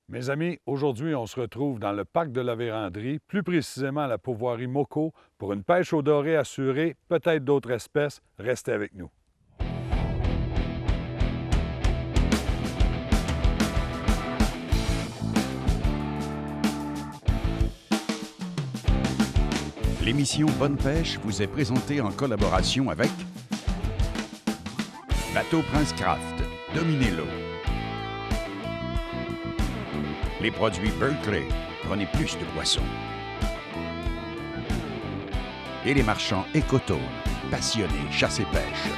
Mes amis, aujourd'hui, on se retrouve dans le parc de la Vérandrie, plus précisément à la pourvoirie Moco, pour une pêche au doré assurée, peut-être d'autres espèces. Restez avec nous. L'émission Bonne Pêche vous est présentée en collaboration avec Bateau Prince Craft, dominez l'eau. Les produits Berkeley, prenez plus de poissons. Et les marchands Écotone, passionnés chasse et pêche.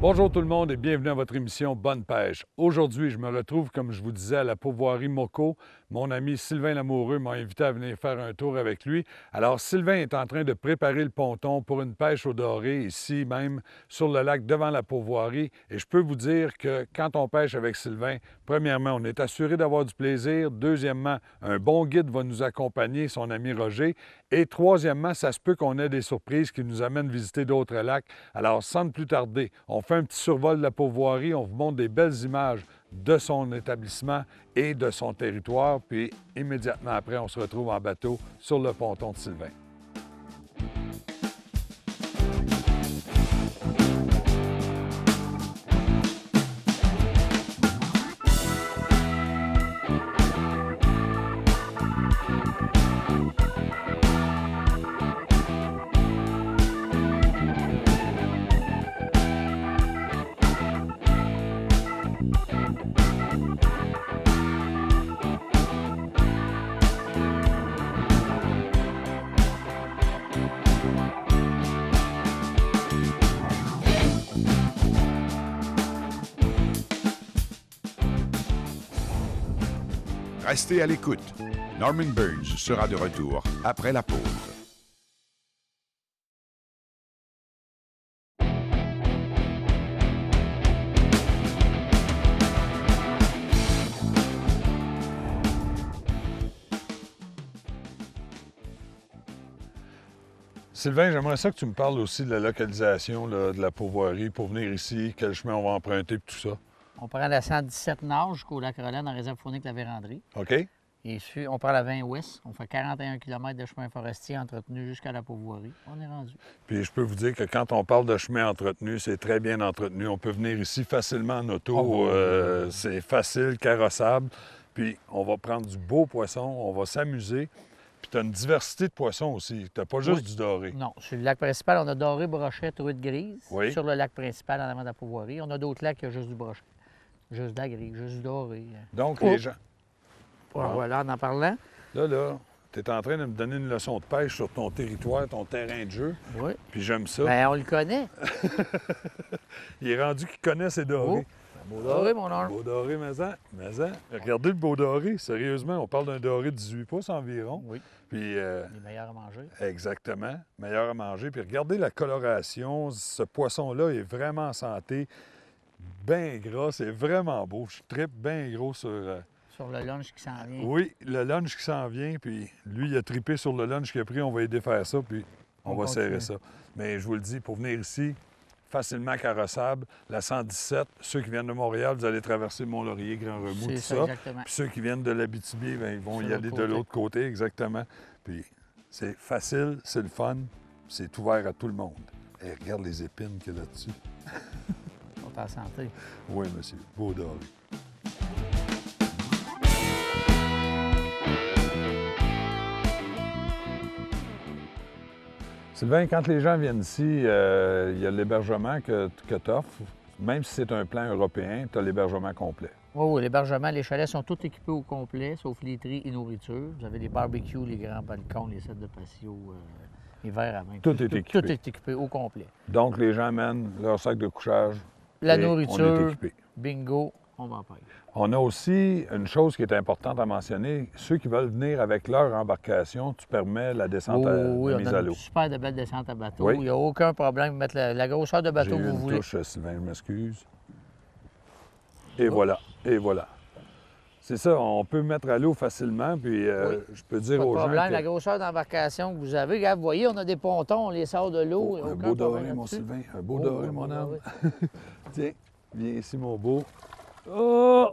Bonjour tout le monde et bienvenue à votre émission Bonne Pêche. Aujourd'hui, je me retrouve, comme je vous disais, à la pourvoirie Moco. Mon ami Sylvain Lamoureux m'a invité à venir faire un tour avec lui. Alors, Sylvain est en train de préparer le ponton pour une pêche au doré, ici même, sur le lac devant la pourvoirie. Et je peux vous dire que quand on pêche avec Sylvain, premièrement, on est assuré d'avoir du plaisir. Deuxièmement, un bon guide va nous accompagner, son ami Roger. Et troisièmement, ça se peut qu'on ait des surprises qui nous amènent visiter d'autres lacs. Alors, sans plus tarder, on fait un petit survol de la pourvoirie, on vous montre des belles images de son établissement et de son territoire, puis immédiatement après, on se retrouve en bateau sur le ponton de Sylvain. Restez à l'écoute. Norman Burns sera de retour après la pause. Sylvain, j'aimerais ça que tu me parles aussi de la localisation là, de la pourvoirie pour venir ici, quel chemin on va emprunter, tout ça. On prend la 117 Nord jusqu'au lac Rolland en réserve faunique La Vérandrie. OK? Et ensuite, on prend la 20 Ouest. On fait 41 km de chemin forestier entretenu jusqu'à la pourvoirie. On est rendu. Puis je peux vous dire que quand on parle de chemin entretenu, c'est très bien entretenu. On peut venir ici facilement en auto. C'est facile, carrossable. Puis on va prendre du beau poisson, on va s'amuser. Puis tu as une diversité de poissons aussi. Tu n'as pas juste du doré. Non, sur le lac principal, on a doré, brochet, truite grise. Oui. Sur le lac principal, en avant de la pourvoirie. On a d'autres lacs qui ont juste du brochet. Juste de la grise, juste du doré. Donc les gens... Voilà, en en parlant. Là, tu es en train de me donner une leçon de pêche sur ton territoire, ton terrain de jeu. Oui. Puis j'aime ça. Bien, on le connaît. Il est rendu qu'il connaît ses dorés. Oh, beau doré, mon ange. Beau doré, mais-en. Regardez le beau doré, sérieusement. On parle d'un doré de 18 pouces environ. Oui. Puis, Les meilleurs à manger. exactement. Meilleur à manger. Puis regardez la coloration. Ce poisson-là est vraiment en santé. Bien gras. C'est vraiment beau. Je trippe bien gros sur... Sur le lunch qui s'en vient. Oui, le lunch qui s'en vient. Puis lui, il a trippé sur le lunch qu'il a pris. On va aider faire ça. Puis on va continue. serrer ça. Mais je vous le dis, pour venir ici, facilement carrossable. La 117, ceux qui viennent de Montréal, vous allez traverser Mont-Laurier, Grand-Remous, C'est tout ça, ça. exactement. Puis ceux qui viennent de l'Abitibi, bien, ils vont Sur y l'autre aller de côté. l'autre côté, exactement. Puis c'est facile, c'est le fun, c'est ouvert à tout le monde. Et regarde les épines qu'il y a là-dessus. On est en santé. Oui, monsieur. Beau doré. Sylvain, quand les gens viennent ici, il y a l'hébergement que tu offres. Même si c'est un plan européen, tu as l'hébergement complet. Oui, l'hébergement, les chalets sont tous équipés au complet, sauf literie et nourriture. Vous avez les barbecues, les grands balcons, les sets de patio, les verres à main. Tout est équipé. Tout est équipé au complet. Donc, les gens amènent leur sac de couchage. La et on est nourriture, équipé. bingo, on va en pêche. On a aussi une chose qui est importante à mentionner. Ceux qui veulent venir avec leur embarcation, tu permets la descente à Oui, la on mise a à une l'eau. super de belle descente à bateau. Oui. Il n'y a aucun problème de mettre la grosseur de J'ai bateau eu que vous une voulez. touche, Sylvain, je m'excuse. Et voilà, et voilà. c'est ça, on peut mettre à l'eau facilement, puis Oui. je peux dire Pas de aux gens problème, que... la grosseur d'embarcation que vous avez. Regarde, vous voyez, on a des pontons, on les sort de l'eau. Oh, il y a un aucun beau doré, problème mon là-dessus. Sylvain, un beau Oh, doré, un mon beau âme. doré. Tiens, viens ici, mon beau. Oh!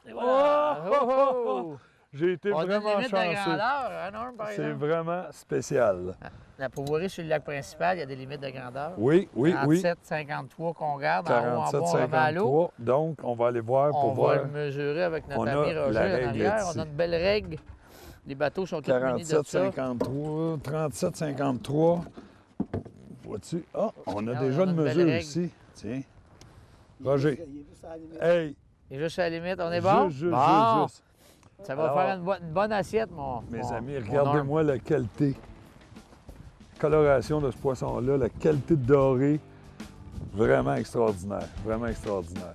Et voilà. Oh! Oh, oh. J'ai été On a une vraiment limite de chanceux. grandeur, hein, Norm, par C'est exemple? vraiment spécial. La pourvoirie sur le lac principal, il y a des limites de grandeur. Oui, oui, oui. 47, 53 qu'on garde. En haut, en 47, bas, on remet à l'eau. 53. Donc, on va aller voir pour On va voir. le mesurer avec notre On a ami la Roger en règle arrière. ici. On a une belle règle. Les bateaux sont tous munis de 47, ça. 53, 37, 53. Vois-tu? Ah, on a Regarde, déjà on a une une belle mesure règle. ici. Tiens. Roger. Hey! Et juste à la limite, on est bon? Juste, Bon. juste. Ça va Alors, faire une bonne assiette, Mes mon amis, Norm. regardez-moi la qualité. Coloration de ce poisson-là, la qualité de doré, vraiment extraordinaire. Vraiment extraordinaire.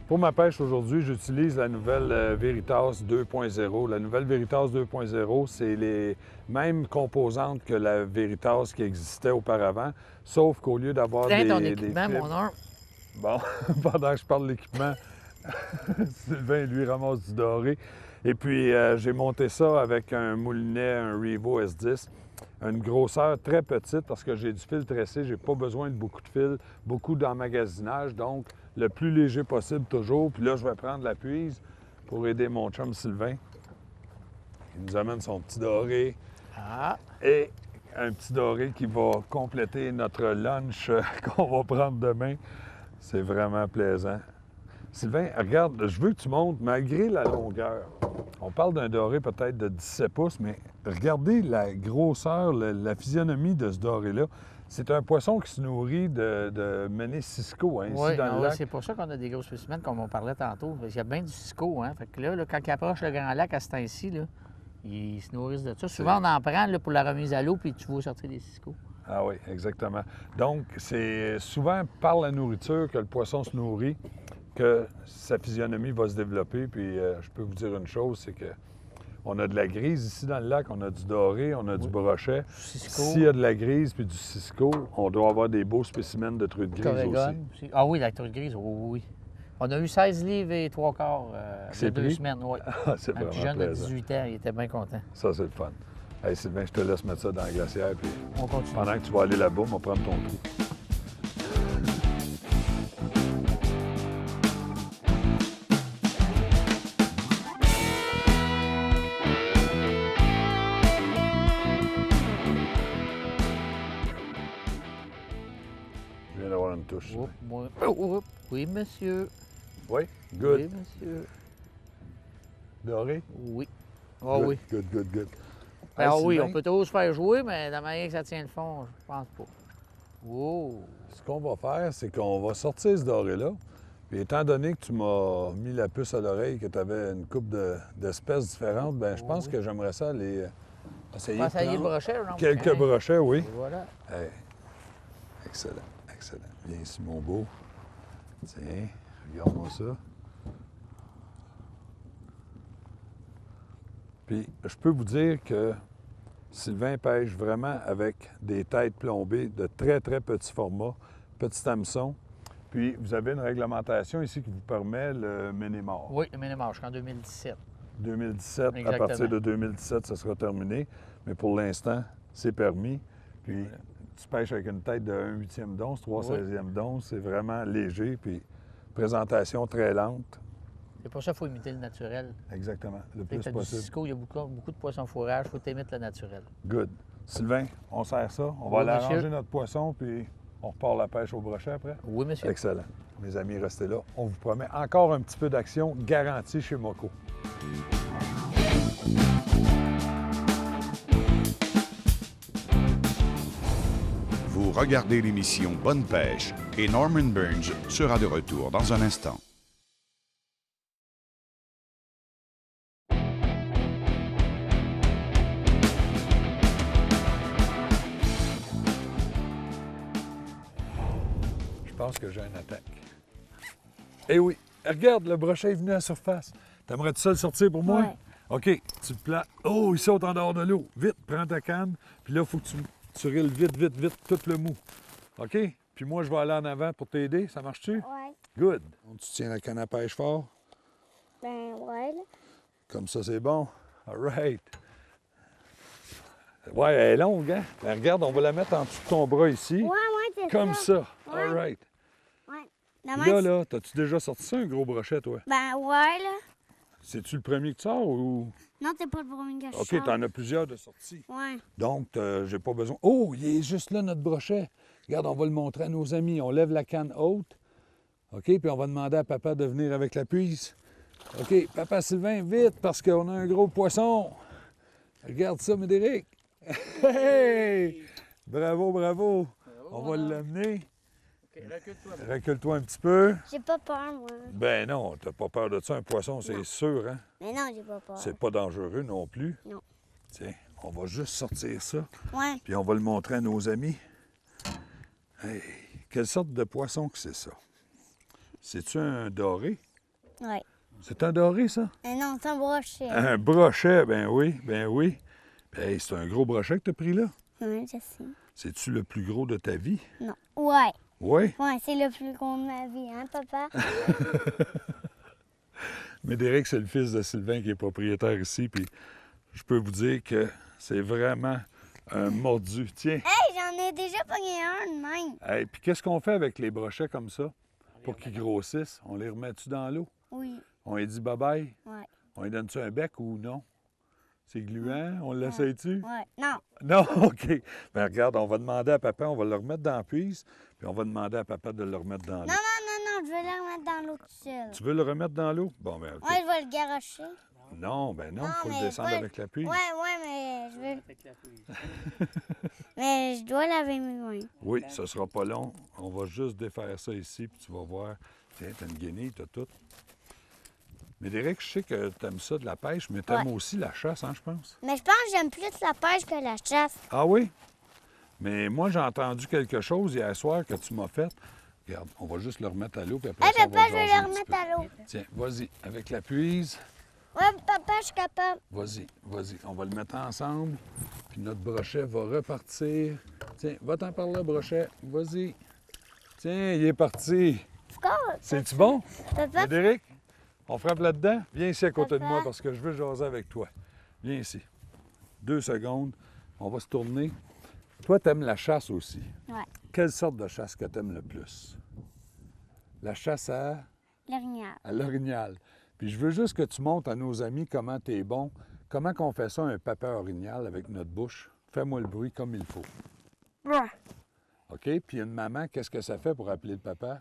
Pour ma pêche aujourd'hui, j'utilise la nouvelle Veritas 2.0. La nouvelle Veritas 2.0, c'est les mêmes composantes que la Veritas qui existait auparavant, sauf qu'au lieu d'avoir Tiens, ton des équipement, fibres- mon Norm. Bon, pendant que je parle de l'équipement, Sylvain, lui, ramasse du doré. Et puis, j'ai monté ça avec un moulinet, un Revo S10. Une grosseur très petite parce que j'ai du fil tressé. J'ai pas besoin de beaucoup de fil, beaucoup d'emmagasinage. Donc, le plus léger possible toujours. Puis là, je vais prendre la puise pour aider mon chum Sylvain. Il nous amène son petit doré. Ah, Et un petit doré qui va compléter notre lunch qu'on va prendre demain. C'est vraiment plaisant. Sylvain, regarde, je veux que tu montes, malgré la longueur. On parle d'un doré peut-être de 17 pouces, mais regardez la grosseur, la physionomie de ce doré-là. C'est un poisson qui se nourrit de menées cisco, hein, ici oui, dans le lac. c'est pour ça qu'on a des gros spécimens, comme on parlait tantôt. Il y a bien du cisco, hein. Fait que là, quand il approche le Grand Lac à ce temps-ci, là, ils se nourrissent de ça. Souvent, on en prend là, pour la remise à l'eau, puis tu vois sortir des cisco. Ah oui, exactement. Donc, c'est souvent par la nourriture que le poisson se nourrit que sa physionomie va se développer. Puis, je peux vous dire une chose, c'est que on a de la grise ici dans le lac, on a du doré, on a du brochet. Cisco. S'il y a de la grise puis du cisco, on doit avoir des beaux spécimens de truite grise Corégone aussi. aussi. Ah oui, la truite grise, oui. On a eu 16 livres et 3 quarts il y C'est a 2 pris? semaines, oui. Ah, c'est Un petit vraiment jeune de plaisant. 18 ans, il était bien content. Ça, c'est le fun. Hey, Sylvain, je te laisse mettre ça dans la glacière, puis On continue. pendant que tu vas aller là-bas, on va prendre ton trou. Je viens d'avoir une touche. Oup, oup. Oui, monsieur. Oui? Good. Oui, monsieur. Doré? Oui. Ah Good, oui. Good, good, good. Ben, Hey, ah oui, Sylvain, on peut tous se faire jouer, mais de la manière que ça tient le fond, je pense pas. Wow! Ce qu'on va faire, c'est qu'on va sortir ce doré-là. Puis étant donné que tu m'as mis la puce à l'oreille, que tu avais une coupe d'espèces différentes, ben je pense Oui. que j'aimerais ça aller essayer Pas de essayer le prendre brochet, non? quelques Hein? brochets, oui. Et voilà. Hey, excellent, excellent. Viens ici, mon beau. Tiens, regarde-moi ça. Puis, je peux vous dire que Sylvain pêche vraiment avec des têtes plombées de très, très petit format, petit hameçon. Puis, vous avez une réglementation ici qui vous permet le ménémort. Oui, le minimum, jusqu'en 2017. 2017, à Exactement. partir de 2017, ça sera terminé. Mais pour l'instant, c'est permis. Puis, tu pêches avec une tête de 1/8e d'once, 3/16e d'once. C'est vraiment léger. Puis, présentation très lente. C'est pour ça qu'il faut imiter le naturel. Exactement, le Dès plus que tu as du possible. cisco, il y a beaucoup de poissons fourrage, il faut t'imiter le naturel. Good. Sylvain, on sert ça. On va Oui, aller monsieur. arranger notre poisson, puis on repart la pêche au brochet après. Oui, monsieur. Excellent. Mes amis, restez là. On vous promet encore un petit peu d'action garantie chez Moco. Vous regardez l'émission Bonne Pêche et Norman Burns sera de retour dans un instant. Je pense que j'ai une attaque. Eh oui, regarde, le brochet est venu à la surface. T'aimerais-tu ça le sortir pour moi? Ouais. OK, tu le places. Oh, il saute en dehors de l'eau. Vite, prends ta canne. Puis là, il faut que tu tu rilles vite, vite, vite, tout le mou. OK? Puis moi, je vais aller en avant pour t'aider. Ça marche-tu? Ouais. Good. Tu tiens la canne à pêche fort. Ben, ouais, là. Comme ça, c'est bon. All right. Ouais, elle est longue, hein? Ben, regarde, on va la mettre en dessous de ton bras ici. Ouais, c'est Comme ça. Ouais. All right. Ouais. Là, t'as-tu déjà sorti ça, un gros brochet, toi? Ben, ouais, là. C'est-tu le premier que tu sors ou... Non, t'es pas le premier que je OK, sors. t'en as plusieurs de sorties. Ouais. Donc, j'ai pas besoin... Oh, il est juste là, notre brochet. Regarde, on va le montrer à nos amis. On lève la canne haute. OK, puis on va demander à papa de venir avec la puise. OK, papa Sylvain, vite, parce qu'on a un gros poisson. Regarde ça, Médéric. Hey! Bravo, bravo. On va l'amener. OK, recule-toi. Recule-toi un petit peu. J'ai pas peur, moi. Ben non, t'as pas peur de ça, un poisson, c'est sûr, hein? Mais non, j'ai pas peur. C'est pas dangereux non plus. Non. Tiens, on va juste sortir ça, Ouais. puis on va le montrer à nos amis. Hey, quelle sorte de poisson que c'est ça? C'est-tu un doré? Ouais. C'est un doré, ça? Mais non, c'est un brochet. Un brochet, ben oui, ben oui. Ben, hey, c'est un gros brochet que t'as pris là. Ouais, je sais. C'est-tu le plus gros de ta vie? Non. Ouais. Oui. Ouais, c'est le plus gros de ma vie, hein, papa? Médéric, c'est le fils de Sylvain qui est propriétaire ici, puis je peux vous dire que c'est vraiment un mordu. Tiens. Hey, j'en ai déjà pogné un de même. Hey, puis qu'est-ce qu'on fait avec les brochets comme ça pour qu'ils grossissent? On les remet-tu dans l'eau? Oui. On les dit bye-bye? Ouais. On lui donne-tu un bec ou non? C'est gluant? On l'essaye-tu? Ouais. Non. Non? OK. Bien, regarde, on va demander à papa, on va le remettre dans la puise, puis on va demander à papa de le remettre dans l'eau. Non, je vais le remettre dans l'eau tout seul. Tu veux le remettre dans l'eau? Bon, ben OK. Ouais, je vais le garocher. Non, ben non, Non, il faut mais le descendre pas- avec la puise. Ouais, mais je veux. Avec la puise. Mais je dois laver mes mains. Oui, ce sera pas long. On va juste défaire ça ici, puis tu vas voir. Tiens, t'as une guenille, t'as tout. Mais Derek, je sais que t'aimes ça de la pêche, mais t'aimes Ouais. aussi la chasse, hein, je pense. Mais je pense que j'aime plus la pêche que la chasse. Ah oui? Mais moi, j'ai entendu quelque chose hier soir que tu m'as fait. Regarde, on va juste le remettre à l'eau, puis après Hey, ça, on va papa, je vais jaser le un petit remettre peu. à l'eau. Tiens, vas-y, avec la puise. Ouais, papa, je suis capable. Vas-y, vas-y. On va le mettre ensemble, puis notre brochet va repartir. Tiens, va-t'en par là, brochet. Vas-y. Tiens, il est parti. C'est-tu bon? Papa, Médéric, on frappe là-dedans? Viens ici à côté de Papa. moi parce que je veux jaser avec toi. Viens ici. 2 secondes. On va se tourner. Toi, t'aimes la chasse aussi. Ouais. Quelle sorte de chasse que t'aimes le plus? La chasse l'orignal. à l'orignal. Puis je veux juste que tu montres à nos amis comment t'es bon. Comment qu'on fait ça, un papa orignal avec notre bouche? Fais-moi le bruit comme il faut. Ouais. OK? Puis une maman, qu'est-ce que ça fait pour appeler le papa?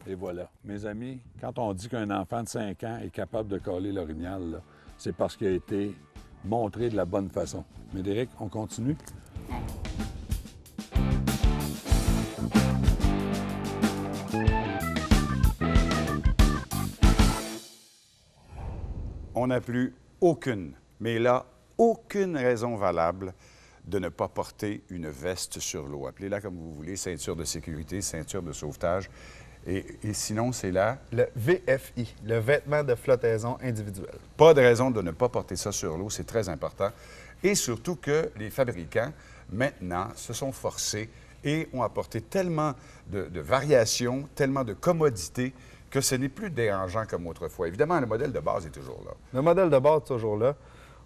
Et voilà. Mes amis, quand on dit qu'un enfant de 5 ans est capable de coller l'orignal, là, c'est parce qu'il a été montré de la bonne façon. Médéric, on continue? On n'a plus aucune, mais là, aucune raison valable de ne pas porter une veste sur l'eau. Appelez-la comme vous voulez, ceinture de sécurité, ceinture de sauvetage. Et sinon, c'est là, Le VFI, le vêtement de flottaison individuel. pas de raison de ne pas porter ça sur l'eau, c'est très important. Et surtout que les fabricants, maintenant, se sont forcés et ont apporté tellement de variations, tellement de commodités, que ce n'est plus dérangeant comme autrefois. Évidemment, le modèle de base est toujours là. Le modèle de base est toujours là.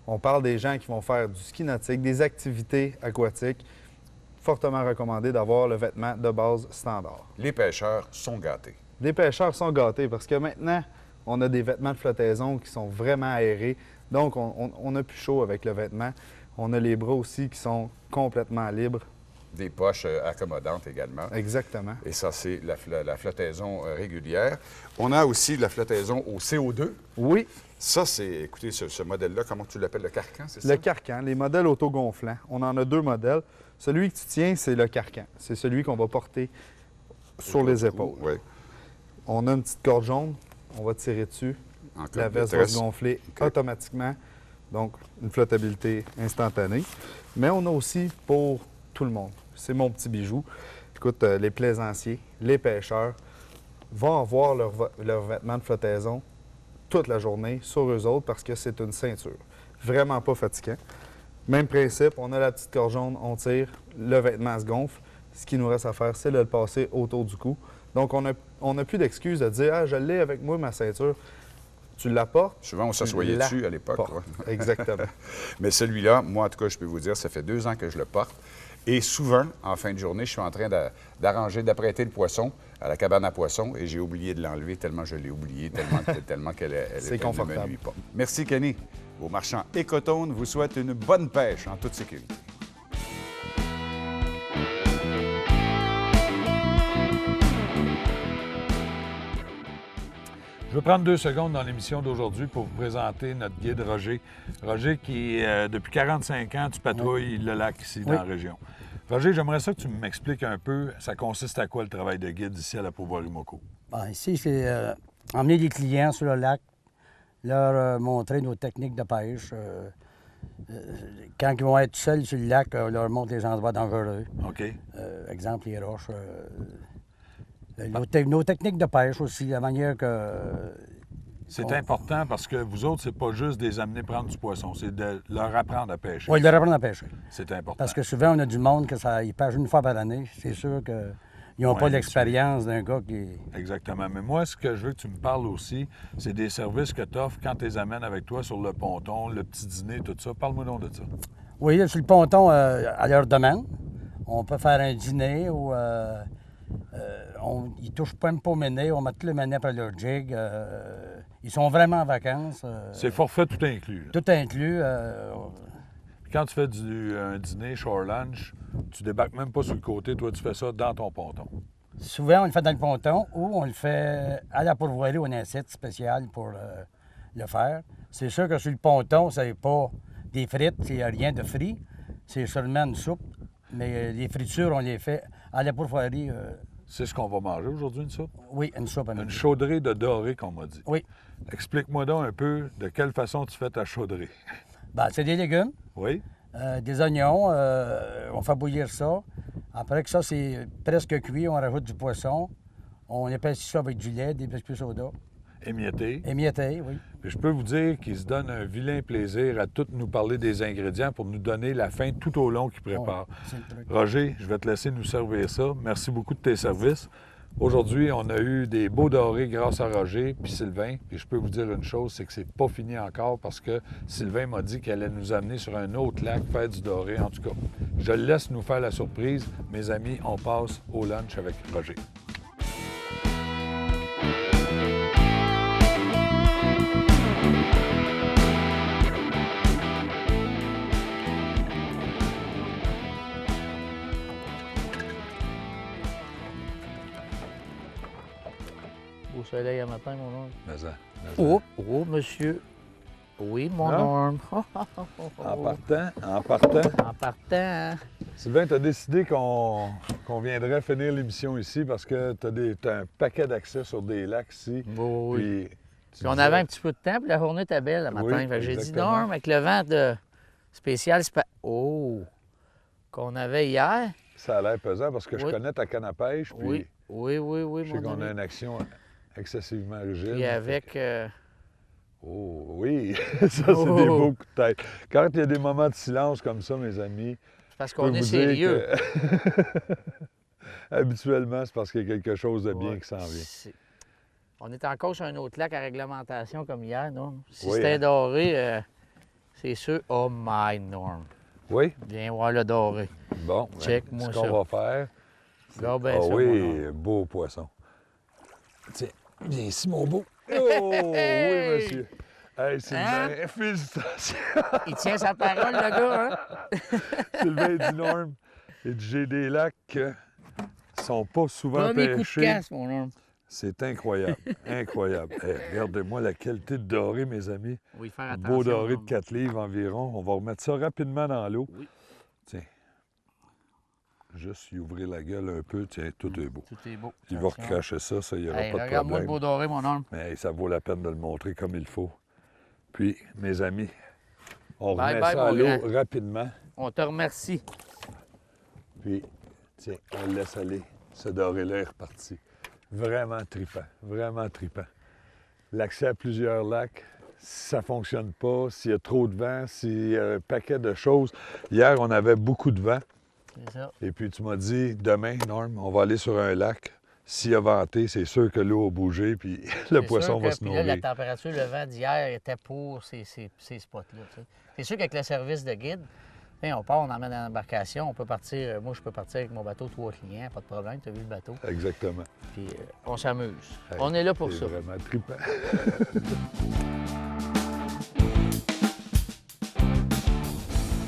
On parle des gens qui vont faire du ski nautique, des activités aquatiques. Fortement recommandé d'avoir le vêtement de base standard. Les pêcheurs sont gâtés. Les pêcheurs sont gâtés parce que maintenant, on a des vêtements de flottaison qui sont vraiment aérés. Donc, on a plus chaud avec le vêtement. On a les bras aussi qui sont complètement libres. Des poches accommodantes également. Exactement. Et ça, c'est la flottaison régulière. On a aussi la flottaison au CO2. Oui, Ça, c'est, écoutez, ce modèle-là, comment tu l'appelles, le carcan, c'est ça? le carcan, les modèles autogonflants. On en a 2 modèles. Celui que tu tiens, c'est le carcan. C'est celui qu'on va porter sur les épaules. Oui. On a une petite corde jaune. On va tirer dessus. En cas La de veste va détresse. se gonfler OK. automatiquement. Donc, une flottabilité instantanée. Mais on a aussi pour tout le monde. C'est mon petit bijou. Écoute, les plaisanciers, les pêcheurs vont avoir leur vêtement de flottaison toute la journée sur eux autres parce que c'est une ceinture. Vraiment pas fatigant. Même principe, on a la petite corde jaune, on tire, le vêtement se gonfle. Ce qui nous reste à faire, c'est de le passer autour du cou. Donc, on n'a plus d'excuse de dire « Ah, je l'ai avec moi, ma ceinture ». Tu la portes. Souvent, on s'assoyait dessus à l'époque. portes. Ouais. Exactement. Mais celui-là, moi, en tout cas, je peux vous dire, ça fait 2 ans que je le porte. Et souvent, en fin de journée, je suis en train d'arranger, d'apprêter le poisson à la cabane à poissons et j'ai oublié de l'enlever tellement je l'ai oublié, tellement C'est elle ne confortable. me nuit pas. Merci, Kenny. Vos marchands Ecotone vous souhaitent une bonne pêche en toute sécurité. Je vais prendre 2 secondes dans l'émission d'aujourd'hui pour vous présenter notre guide Roger. Roger qui, depuis 45 ans, tu patrouilles le lac ici dans la région. Roger, j'aimerais ça que tu m'expliques un peu, ça consiste à quoi le travail de guide ici à la Pourvoirie-Moko? Bon, ici, c'est emmener les clients sur le lac, leur montrer nos techniques de pêche. Quand ils vont être seuls sur le lac, on leur montre les endroits dangereux. OK. Exemple, les roches. Nos techniques de pêche aussi, la manière que... C'est important parce que vous autres, c'est pas juste de les amener prendre du poisson, c'est de leur apprendre à pêcher. Oui, leur apprendre à pêcher. C'est important. Parce que souvent, on a du monde ils pêchent une fois par année. C'est sûr qu'ils n'ont pas l'expérience d'un gars qui... Exactement. Mais moi, ce que je veux que tu me parles aussi, c'est des services que tu offres quand tu les amènes avec toi sur le ponton, le petit dîner, tout ça. Parle-moi donc de ça. Oui, sur le ponton, à leur demande, on peut faire un dîner ou... ils ne touchent pas même pas au menet, on met tout le menet après leur jig. Ils sont vraiment en vacances. C'est forfait tout inclus. Là. Tout inclus. Quand tu fais un dîner shore lunch, tu débarques même pas sur le côté, toi tu fais ça dans ton ponton. Souvent, on le fait dans le ponton ou on le fait à la pourvoirie, on a un site spécial pour le faire. C'est sûr que sur le ponton, c'est pas des frites, il n'y a rien de frit, c'est seulement une soupe. Mais les fritures, on les fait à la pourvoirie. C'est ce qu'on va manger aujourd'hui, une soupe? Oui, une soupe à midi. Une chaudrée de doré, qu'on m'a dit. Oui. Explique-moi donc un peu de quelle façon tu fais ta chaudrée. Bien, c'est des légumes, Oui? des oignons, on fait bouillir ça. Après que ça, c'est presque cuit, on rajoute du poisson. On épaissit ça avec du lait, des biscuits soda. Émietté. Émietté, oui. Puis je peux vous dire qu'il se donne un vilain plaisir à tous nous parler des ingrédients pour nous donner la fin tout au long qu'il prépare. C'est le truc. Roger, je vais te laisser nous servir ça. Merci beaucoup de tes services. Aujourd'hui, on a eu des beaux dorés grâce à Roger puis Sylvain. Puis je peux vous dire une chose, c'est que c'est pas fini encore parce que Sylvain m'a dit qu'elle allait nous amener sur un autre lac faire du doré. En tout cas, je le laisse nous faire la surprise. Mes amis, on passe au lunch avec Roger. Au soleil à matin, mon homme. Mais ça, Oh, monsieur. Oui, mon Ah. homme. En partant. En partant, hein? Sylvain, tu as décidé qu'on viendrait finir l'émission ici parce que tu as un paquet d'accès sur des lacs ici. Oui. Puis, Puis on avait un petit peu de temps, puis la journée était belle le matin. Oui, Fait que j'ai dit, exactement. non, avec le vent spécial, qu'on avait hier. Ça a l'air pesant parce que je Oui. connais ta canne à pêche. Puis Oui, je sais mon qu'on a ami. une action excessivement rigide. Puis avec... Oh oui, ça c'est des beaux coups de tête. Quand il y a des moments de silence comme ça, mes amis, c'est parce je peux qu'on est vous dire sérieux. que habituellement, c'est parce qu'il y a quelque chose de bien Ouais. qui s'en vient. On est encore sur un autre lac à réglementation comme hier, non? Si Oui, c'était hein. doré, c'est sûr. Oh my Norm. Oui? Viens voir le doré. Bon, Check-moi ce qu'on ça. va faire. Regarde bien Ah ça, mon oui, homme. beau poisson. Tiens, viens ici, mon beau. Oh, oui, monsieur. Hey, Sylvain, Hein? félicitations. Il tient sa parole, le gars, hein? Sylvain dit Norm. Et j'ai des lacs qui sont pas souvent Premier coup de pêchés. casse, mon homme. C'est incroyable, incroyable. Hey, regardez-moi la qualité de doré, mes amis. On va y faire Un attention. beau doré mon de 4 livres environ. On va remettre ça rapidement dans l'eau. Oui. Tiens. Juste y ouvrir la gueule un peu. Tiens, tout est beau. Tout est beau. Il va Attention. recracher ça, ça, il n'y aura Hey, pas de regarde-moi le problème. beau doré, mon homme. Mais hey, ça vaut la peine de le montrer comme il faut. Puis, mes amis, on Bye remet bye, ça à mon l'eau grand. rapidement. On te remercie. Puis, tiens, on le laisse aller. Ce doré-là est reparti. Vraiment trippant, vraiment trippant. L'accès à plusieurs lacs, si ça ne fonctionne pas, s'il y a trop de vent, s'il y a un paquet de choses. Hier, on avait beaucoup de vent. C'est ça. Et puis, tu m'as dit, demain, Norm, on va aller sur un lac. S'il a venté, c'est sûr que l'eau a bougé, puis le C'est poisson sûr va que- se puis là, la nourrir. température, le vent d'hier était pour ces spots-là. Tu sais. C'est sûr qu'avec le service de guide, tu sais, on part, on emmène dans l'embarcation, on peut partir, moi je peux partir avec mon bateau 3 clients, pas de problème, tu as vu le bateau, Exactement. puis on s'amuse. Hey, On est là pour c'est ça. vraiment trippant.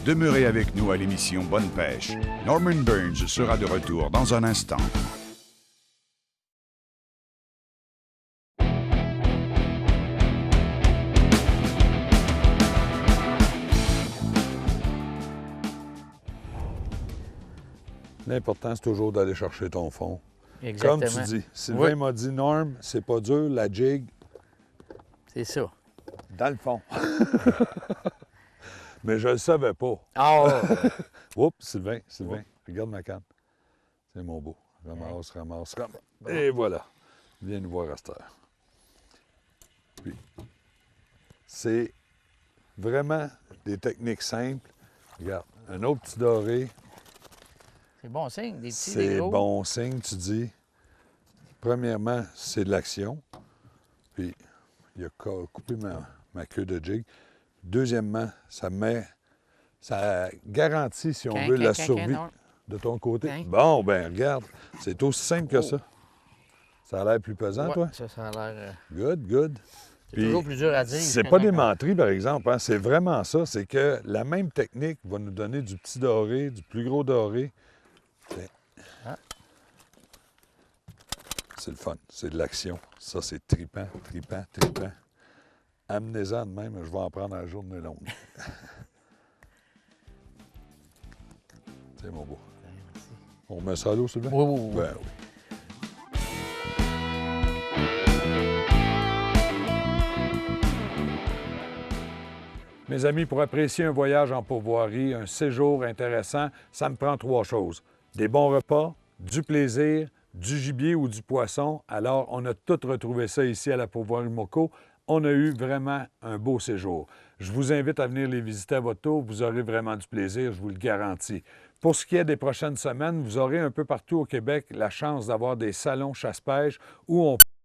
Demeurez avec nous à l'émission Bonne Pêche. Norman Burns sera de retour dans un instant. L'important, c'est toujours d'aller chercher ton fond. Exactement. Comme tu dis, Sylvain Oui. m'a dit, Norm, c'est pas dur, la jig, C'est ça. dans le fond. Mais je le savais pas. Ah! Oups, Sylvain, regarde ma canne. C'est mon beau. Ramasse, ramasse, ramasse. Et voilà. Viens nous voir à cette heure. Puis, c'est vraiment des techniques simples. Regarde, un autre petit doré, C'est bon signe, des petits, des c'est gros. bon signe, tu dis. Premièrement, c'est de l'action. Puis, il a coupé ma queue de jig. Deuxièmement, ça garantit, si on veut, la survie non. de ton côté. Quin. Bon, ben regarde, c'est aussi simple que ça. Ça a l'air plus pesant, Ouais, toi? ça a l'air... Good, good. c'est Puis, toujours plus dur à dire. c'est pas des menteries, par exemple. Hein? C'est vraiment ça. C'est que la même technique va nous donner du petit doré, du plus gros doré. C'est C'est le fun. C'est de l'action. Ça, c'est trippant, trippant, trippant. Amenez-en de même. Je vais en prendre la journée longue. C'est mon beau. On remet ça à l'eau, Sylvain? Oui, oui, oui. Ben oui. Mes amis, pour apprécier un voyage en pourvoirie, un séjour intéressant, ça me prend 3 choses. Des bons repas, du plaisir, du gibier ou du poisson. Alors, on a tout retrouvé ça ici à la pourvoirie Moko. On a eu vraiment un beau séjour. Je vous invite à venir les visiter à votre tour. Vous aurez vraiment du plaisir, je vous le garantis. Pour ce qui est des prochaines semaines, vous aurez un peu partout au Québec la chance d'avoir des salons chasse-pêche où on